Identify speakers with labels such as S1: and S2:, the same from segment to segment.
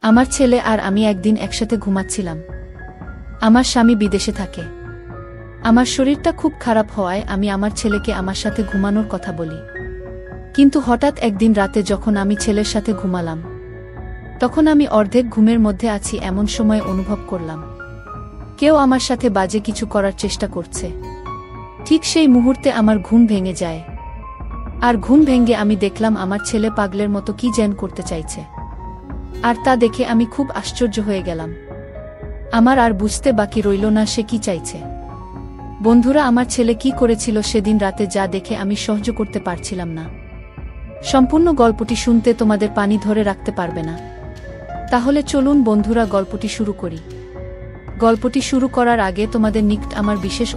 S1: আমার ছেলে আর আমি একদিন একসাথে ঘুমাচ্ছিলাম। আমার স্বামী বিদেশে থাকে। আমার শরীরটা খুব খারাপ হওয়ায় আমি আমার ছেলেকে আমার সাথে ঘুমানোর কথা বলি। কিন্তু হঠাৎ একদিন রাতে যখন আমি ছেলের সাথে ঘুমালাম, তখন আমি অর্ধেক ঘুমের মধ্যে আছি এমন সময় অনুভব করলাম কেউ আমার সাথে বাজে কিছু করার চেষ্টা করছে। ঠিক সেই মুহূর্তে আমার ঘুম ভেঙে যায়। আর ঘুম ভেঙে আমি দেখলাম আমার ছেলে পাগলের মতো কি যেন করতে চাইছে। আর তা দেখে আমি খুব আশ্চর্য হয়ে গেলাম। আমার আর বুঝতে বাকি রইল না সে কি চাইছে। বন্ধুরা, আমার ছেলে কি করেছিল সেদিন রাতে যা দেখে আমি সহ্য করতে পারছিলাম না। সম্পূর্ণ গল্পটি শুনতে তোমাদের পানি ধরে রাখতে পারবে না। তাহলে চলুন বন্ধুরা, গল্পটি শুরু করি। গল্পটি শুরু করার আগে তোমাদের নিকট আমার বিশেষ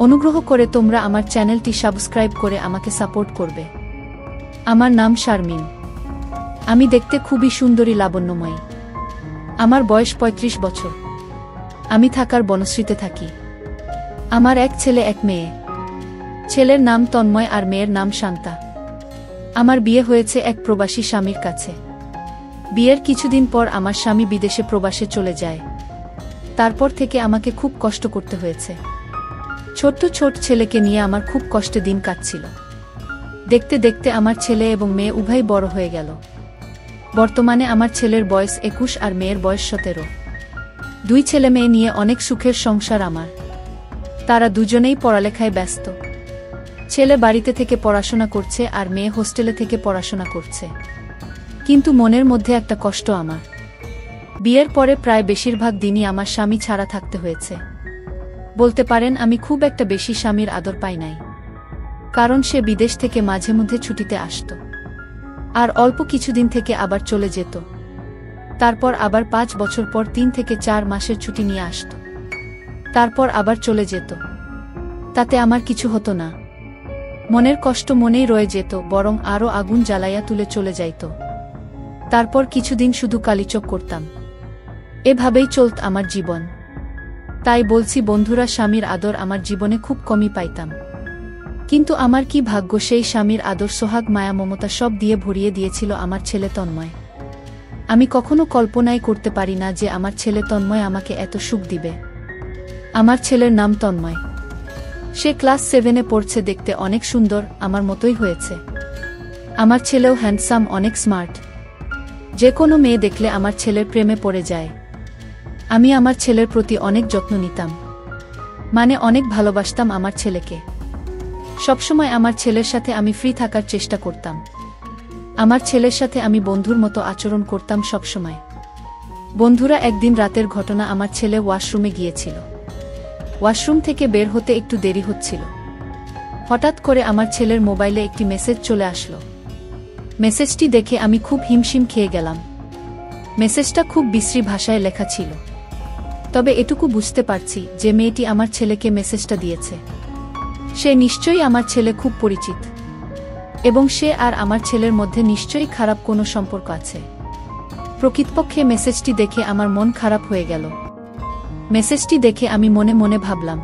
S1: অনুগ্রহ করে তোমরা আমার চ্যানেলটি সাবস্ক্রাইব করে আমাকে সাপোর্ট করবে। আমার নাম শারমিন। আমি দেখতে খুবই সুন্দরী, লাবণ্যময়ী। আমার বয়স ৩৫ বছর। আমি থাকার বনশ্রীতে থাকি। আমার এক ছেলে এক মেয়ে। ছেলের নাম তন্ময় আর মেয়ের নাম শান্তা। আমার বিয়ে হয়েছে এক প্রবাসী স্বামীর কাছে। বিয়ের কিছুদিন পর আমার স্বামী বিদেশে প্রবাসে চলে যায়। তারপর থেকে আমাকে খুব কষ্ট করতে হয়েছে। ছোট ছেলেকে নিয়ে আমার খুব কষ্টে দিন কাটছিল। দেখতে দেখতে আমার ছেলে এবং মেয়ে উভয় বড় হয়ে গেল। বর্তমানে আমার ছেলের বয়স ২১ আর মেয়ের বয়স ১৭। দুই ছেলে মেয়ে নিয়ে অনেক সুখের সংসার আমার। তারা দুজনেই পড়ালেখায় ব্যস্ত। ছেলে বাড়িতে থেকে পড়াশোনা করছে আর মেয়ে হোস্টেলে থেকে পড়াশোনা করছে। কিন্তু মনের মধ্যে একটা কষ্ট আমার। বিয়ের পরে প্রায় বেশিরভাগ দিনই আমার স্বামী ছাড়া থাকতে হয়েছে। বলতে পারেন আমি খুব একটা বেশি স্বামীর আদর পাই নাই। কারণ সে বিদেশ থেকে মাঝে মধ্যে ছুটিতে আসত, আর অল্প কিছুদিন থেকে আবার চলে যেত। তারপর আবার ৫ বছর পর ৩ থেকে ৪ মাসের ছুটি নিয়ে আসত। তারপর আবার চলে যেত। তাতে আমার কিছু হতো না। মনের কষ্ট মনেই রয়ে যেত, বরং আরও আগুন জ্বালাইয়া তুলে চলে যাইত। তারপর কিছুদিন শুধু কালিচক করতাম। এভাবেই চলত আমার জীবন। তাই বলছি বন্ধুরা, স্বামীর আদর আমার জীবনে খুব কমই পাইতাম। কিন্তু আমার কি ভাগ্য, সেই স্বামীর আদর, সোহাগ, মায়া, মমতা সব দিয়ে ভরিয়ে দিয়েছিল আমার ছেলে তন্ময়। আমি কখনো কল্পনাই করতে পারি না যে আমার ছেলে তন্ময় আমাকে এত সুখ দিবে। আমার ছেলের নাম তন্ময়। সে ক্লাস 7-এ পড়ছে। দেখতে অনেক সুন্দর, আমার মতোই হয়েছে। আমার ছেলেও হ্যান্ডসাম, অনেক স্মার্ট। যে কোনো মেয়ে দেখলে আমার ছেলের প্রেমে পড়ে যায়। আমি আমার ছেলের প্রতি অনেক যত্ন নিতাম, মানে অনেক ভালোবাসতাম আমার ছেলেকে। সবসময় আমার ছেলের সাথে আমি ফ্রি থাকার চেষ্টা করতাম। আমার ছেলের সাথে আমি বন্ধুর মতো আচরণ করতাম সবসময়। বন্ধুরা, একদিন রাতের ঘটনা। আমার ছেলে ওয়াশরুমে গিয়েছিল। ওয়াশরুম থেকে বের হতে একটু দেরি হচ্ছিল। হঠাৎ করে আমার ছেলের মোবাইলে একটি মেসেজ চলে আসলো। মেসেজটি দেখে আমি খুব হিমশিম খেয়ে গেলাম। মেসেজটা খুব বিশ্রী ভাষায় লেখা ছিল। তবে এটুকু বুঝতে পারছি যে মেয়েটি আমার ছেলেকে মেসেজটা দিয়েছে, সে নিশ্চয়ই আমার ছেলে খুব পরিচিত, এবং সে আর আমার ছেলের মধ্যে নিশ্চয়ই খারাপ কোনো সম্পর্ক আছে। প্রকৃতপক্ষে মেসেজটি দেখে আমার মন খারাপ হয়ে গেল। মেসেজটি দেখে আমি মনে মনে ভাবলাম,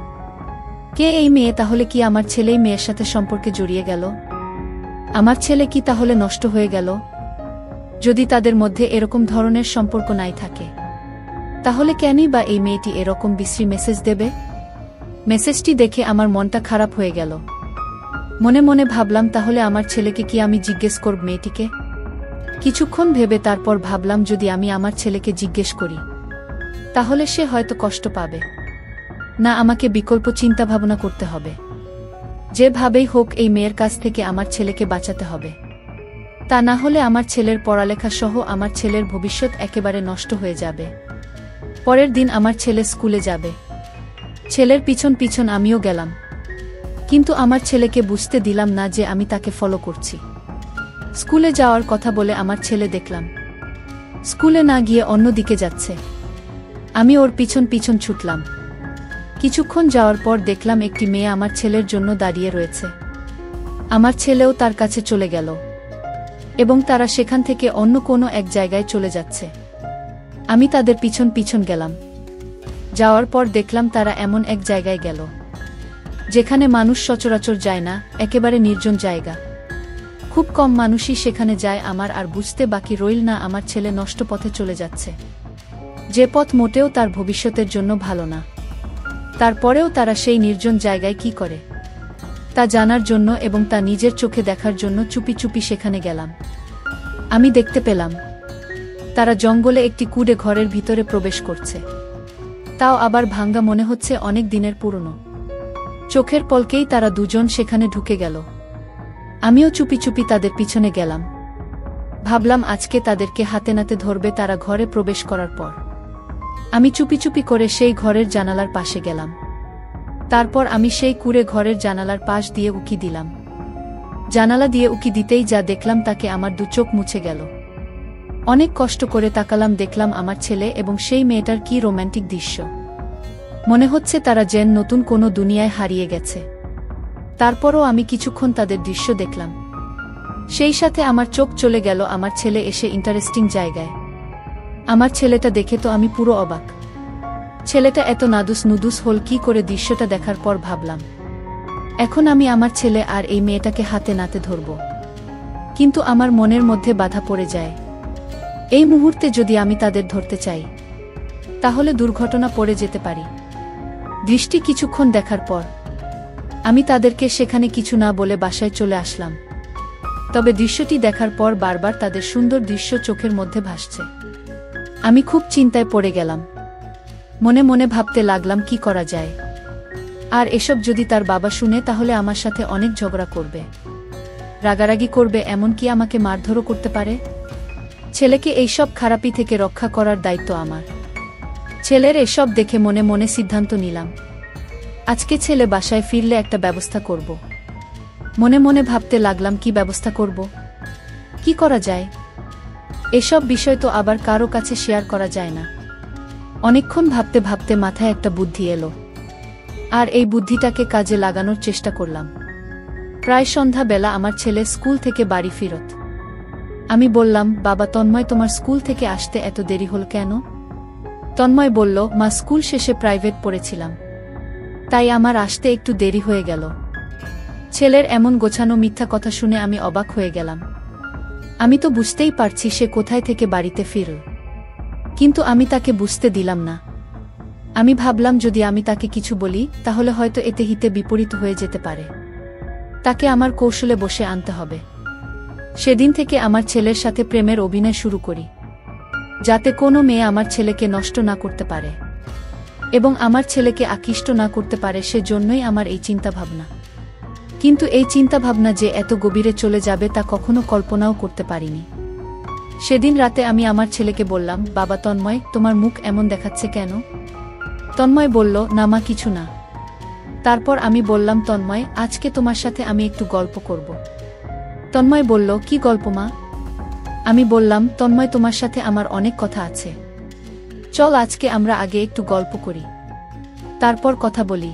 S1: কে এই মেয়ে? তাহলে কি আমার ছেলেই মেয়ের সাথে সম্পর্কে জড়িয়ে গেল? আমার ছেলে কি তাহলে নষ্ট হয়ে গেল? যদি তাদের মধ্যে এরকম ধরনের সম্পর্ক নাই থাকে, তাহলে কেনই বা এই মেয়েটি এরকম বিশ্রী মেসেজ দেবে? মেসেজটি দেখে আমার মনটা খারাপ হয়ে গেল। মনে মনে ভাবলাম, তাহলে আমার ছেলেকে কি আমি জিজ্ঞেস করব মেয়েটিকে? কিছুক্ষণ ভেবে তারপর ভাবলাম, যদি আমি আমার ছেলেকে জিজ্ঞেস করি তাহলে সে হয়তো কষ্ট পাবে। না, আমাকে বিকল্প চিন্তা ভাবনা করতে হবে। যেভাবেই হোক এই মেয়ের কাছ থেকে আমার ছেলেকে বাঁচাতে হবে। তা না হলে আমার ছেলের পড়ালেখা সহ আমার ছেলের ভবিষ্যৎ একেবারে নষ্ট হয়ে যাবে। পরের দিন আমার ছেলে স্কুলে যাবে। ছেলের পিছন পিছন আমিও গেলাম। কিন্তু আমার ছেলেকে বুঝতে দিলাম না যে আমি তাকে ফলো করছি। স্কুলে যাওয়ার কথা বলে আমার ছেলে দেখলাম স্কুলে না গিয়ে অন্য দিকে যাচ্ছে। আমি ওর পিছন পিছন ছুটলাম। কিছুক্ষণ যাওয়ার পর দেখলাম একটি মেয়ে আমার ছেলের জন্য দাঁড়িয়ে রয়েছে। আমার ছেলেও তার কাছে চলে গেল, এবং তারা সেখান থেকে অন্য কোনো এক জায়গায় চলে যাচ্ছে। আমি তাদের পিছন পিছন গেলাম। যাওয়ার পর দেখলাম তারা এমন এক জায়গায় গেল যেখানে মানুষ সচরাচর যায় না, একেবারে নির্জন জায়গা। খুব কম মানুষই সেখানে যায়। আমার আর বুঝতে বাকি রইল না আমার ছেলে নষ্ট পথে চলে যাচ্ছে, যে পথ মোটেও তার ভবিষ্যতের জন্য ভালো না। তারপরেও তারা সেই নির্জন জায়গায় কি করে তা জানার জন্য এবং তা নিজের চোখে দেখার জন্য চুপি চুপি সেখানে গেলাম। আমি দেখতে পেলাম তারা জঙ্গলে একটি কুঁড়ে ঘরের ভিতরে প্রবেশ করছে, তাও আবার ভাঙ্গা, মনে হচ্ছে অনেক দিনের পুরনো। চোখের পলকেই তারা দুজন সেখানে ঢুকে গেল। আমিও চুপি চুপি তাদের পিছনে গেলাম। ভাবলাম আজকে তাদেরকে হাতে নাতে ধরবে তারা ঘরে প্রবেশ করার পর। আমি চুপি চুপি করে সেই ঘরের জানালার পাশে গেলাম। তারপর আমি সেই কুঁড়ে ঘরের জানালার পাশ দিয়ে উকি দিলাম। জানালা দিয়ে উকি দিতেই যা দেখলাম তাকে আমার দু চোখ মুছে গেল। অনেক কষ্ট করে তাকালাম, দেখলাম আমার ছেলে এবং সেই মেয়েটার কি রোম্যান্টিক দৃশ্য। মনে হচ্ছে তারা যেন নতুন কোনো দুনিয়ায় হারিয়ে গেছে। তারপরও আমি কিছুক্ষণ তাদের দৃশ্য দেখলাম। সেই সাথে আমার চোখ চলে গেল আমার ছেলে এসে ইন্টারেস্টিং জায়গায়। আমার ছেলেটা দেখে তো আমি পুরো অবাক। ছেলেটা এত নাদুস নুদুস হল কি করে? দৃশ্যটা দেখার পর ভাবলাম এখন আমি আমার ছেলে আর এই মেয়েটাকে হাতে নাতে ধরব। কিন্তু আমার মনের মধ্যে বাধা পড়ে যায়। এই মুহূর্তে যদি আমি তাদের ধরতে চাই তাহলে দুর্ঘটনা পড়ে যেতে পারি। দৃষ্টি কিছুক্ষণ দেখার পর আমি তাদেরকে সেখানে কিছু না বলে বাসায় চলে আসলাম। তবে দৃশ্যটি দেখার পর বারবার তাদের সুন্দর দৃশ্য চোখের মধ্যে ভাসছে। আমি খুব চিন্তায় পড়ে গেলাম। মনে মনে ভাবতে লাগলাম কি করা যায়। আর এসব যদি তার বাবা শুনে তাহলে আমার সাথে অনেক ঝগড়া করবে, রাগারাগি করবে, এমনকি আমাকে মারধরও করতে পারে। ছেলেকে এইসব খারাপি থেকে রক্ষা করার দায়িত্ব আমার। ছেলের এসব দেখে মনে মনে সিদ্ধান্ত নিলাম আজকে ছেলে বাসায় ফিরলে একটা ব্যবস্থা করব। মনে মনে ভাবতে লাগলাম কি ব্যবস্থা করব, কি করা যায়। এসব বিষয় তো আবার কারো কাছে শেয়ার করা যায় না। অনেকক্ষণ ভাবতে ভাবতে মাথায় একটা বুদ্ধি এলো, আর এই বুদ্ধিটাকে কাজে লাগানোর চেষ্টা করলাম। প্রায় সন্ধ্যা বেলা আমার ছেলে স্কুল থেকে বাড়ি ফিরত। আমি বললাম, বাবা তন্ময়, তোমার স্কুল থেকে আসতে এত দেরি হল কেন? তন্ময় বলল, মা, স্কুল শেষে প্রাইভেট পড়েছিলাম, তাই আমার আসতে একটু দেরি হয়ে গেল। ছেলের এমন গোছানো মিথ্যা কথা শুনে আমি অবাক হয়ে গেলাম। আমি তো বুঝতেই পারছি সে কোথায় থেকে বাড়িতে ফিরল, কিন্তু আমি তাকে বুঝতে দিলাম না। আমি ভাবলাম যদি আমি তাকে কিছু বলি তাহলে হয়তো এতে হিতে বিপরীত হয়ে যেতে পারে। তাকে আমার কৌশলে বসে আনতে হবে। সেদিন থেকে আমার ছেলের সাথে প্রেমের অভিনয় শুরু করি, যাতে কোনো মেয়ে আমার ছেলেকে নষ্ট না করতে পারে এবং আমার ছেলেকে আকৃষ্ট না করতে পারে। সেজন্যই আমার এই চিন্তাভাবনা। কিন্তু এই চিন্তাভাবনা যে এত গভীরে চলে যাবে তা কখনো কল্পনাও করতে পারিনি। সেদিন রাতে আমি আমার ছেলেকে বললাম, বাবা তন্ময়, তোমার মুখ এমন দেখাচ্ছে কেন? তন্ময় বলল, না মা, কিছু না। তারপর আমি বললাম, তন্ময়, আজকে তোমার সাথে আমি একটু গল্প করব। তন্ময় বলল, কি গল্প মা? আমি বললাম, তন্ময়, তোমার সাথে আমার অনেক কথা আছে। চল আজকে আমরা আগে একটু গল্প করি, তারপর কথা বলি।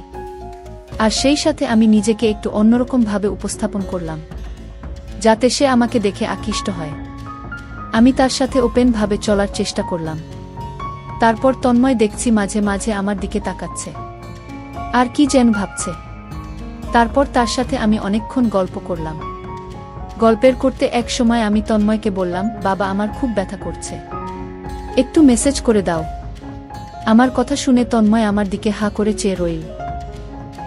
S1: আর সেই সাথে আমি নিজেকে একটু অন্যরকম ভাবে উপস্থাপন করলাম, যাতে সে আমাকে দেখে আকৃষ্ট হয়। আমি তার সাথে ওপেন ভাবে চলার চেষ্টা করলাম। তারপর তন্ময় দেখছি মাঝে মাঝে আমার দিকে তাকাচ্ছে, আর কি যেন ভাবছে। তারপর তার সাথে আমি অনেকক্ষণ গল্প করলাম। গল্পের করতে এক সময় আমি তন্ময়কে বললাম, বাবা, আমার খুব ব্যথা করছে, একটু মেসেজ করে দাও। আমার কথা শুনে তন্ময় আমার দিকে হা করে চেয়ে রইল।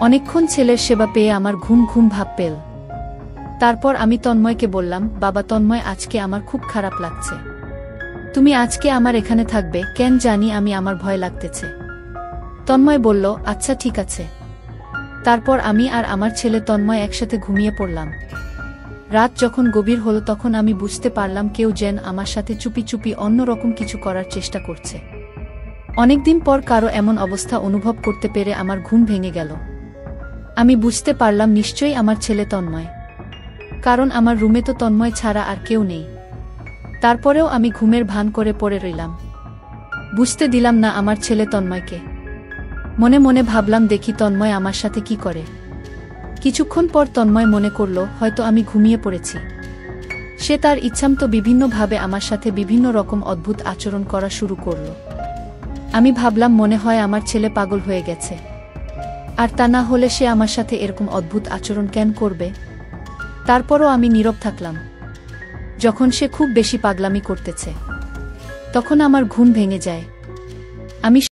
S1: অনেকক্ষণ ছেলের সেবা পেয়ে আমার ঘুম ঘুম ভাব পেল। তারপর আমি তন্ময়কে বললাম, বাবা তন্ময়, আজকে আমার খুব খারাপ লাগছে। তুমি আজকে আমার এখানে থাকবে কেন জানি আমার ভয় লাগতেছে। তন্ময় বলল, আচ্ছা ঠিক আছে। তারপর আমি আর আমার ছেলে তন্ময় একসাথে ঘুমিয়ে পড়লাম। রাত যখন গভীর হলো তখন আমি বুঝতে পারলাম কেউ যেন আমার সাথে চুপি চুপি অন্যরকম কিছু করার চেষ্টা করছে। অনেকদিন পর কারো এমন অবস্থা অনুভব করতে পেরে আমার ঘুম ভেঙে গেল। আমি বুঝতে পারলাম নিশ্চয়ই আমার ছেলে তন্ময়, কারণ আমার রুমে তো তন্ময় ছাড়া আর কেউ নেই। তারপরেও আমি ঘুমের ভান করে পড়ে রইলাম, বুঝতে দিলাম না আমার ছেলে তন্ময়কে। মনে মনে ভাবলাম, দেখি তন্ময় আমার সাথে কি করে। কিছুক্ষণ পর তন্ময় মনে করল হয়তো আমি ঘুমিয়ে পড়েছি। সে তার ইচ্ছামতো বিভিন্নভাবে আমার সাথে বিভিন্ন রকম অদ্ভুত আচরণ করা শুরু করল। আমি ভাবলাম মনে হয় আমার ছেলে পাগল হয়ে গেছে, আর তা না হলে সে আমার সাথে এরকম অদ্ভুত আচরণ কেন করবে। তারপরও আমি নীরব থাকলাম। যখন সে খুব বেশি পাগলামি করতেছে, তখন আমার ঘুম ভেঙে যায়। আমি